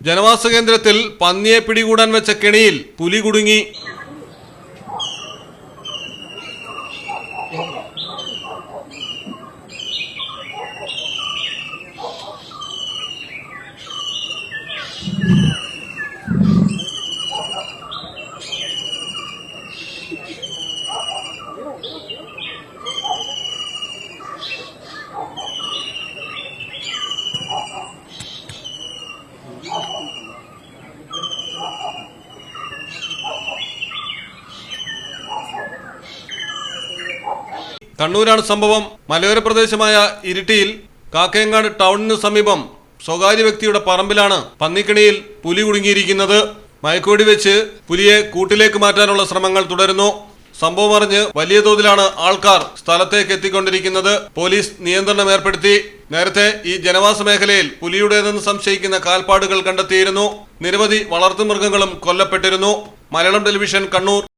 ജനവാസ കേന്ദ്രത്തിൽ പന്നിയെ പിടികൂടാൻ വെച്ച കെണിയിൽ പുലി കുടുങ്ങി. കണ്ണൂരാണ് സംഭവം. മലയോര പ്രദേശമായ ഇരിട്ടിയിൽ കാക്കയങ്ങാട് ടൗണിന് സമീപം സ്വകാര്യ വ്യക്തിയുടെ പറമ്പിലാണ് പന്നിക്കണിയിൽ പുലി കുടുങ്ങിയിരിക്കുന്നത്. മയക്കുവെടി വെച്ച് പുലിയെ കൂട്ടിലേക്ക് മാറ്റാനുള്ള ശ്രമങ്ങൾ തുടരുന്നു. സംഭവം അറിഞ്ഞ് വലിയ തോതിലാണ് ആൾക്കാർ സ്ഥലത്തേക്ക് എത്തിക്കൊണ്ടിരിക്കുന്നത്. പോലീസ് നിയന്ത്രണം ഏർപ്പെടുത്തി. നേരത്തെ ഈ ജനവാസ മേഖലയിൽ പുലിയുടേതെന്ന് സംശയിക്കുന്ന കാൽപ്പാടുകൾ കണ്ടെത്തിയിരുന്നു. നിരവധി വളർത്തുമൃഗങ്ങളും കൊല്ലപ്പെട്ടിരുന്നു. മലയാളം ടെലിവിഷൻ, കണ്ണൂർ.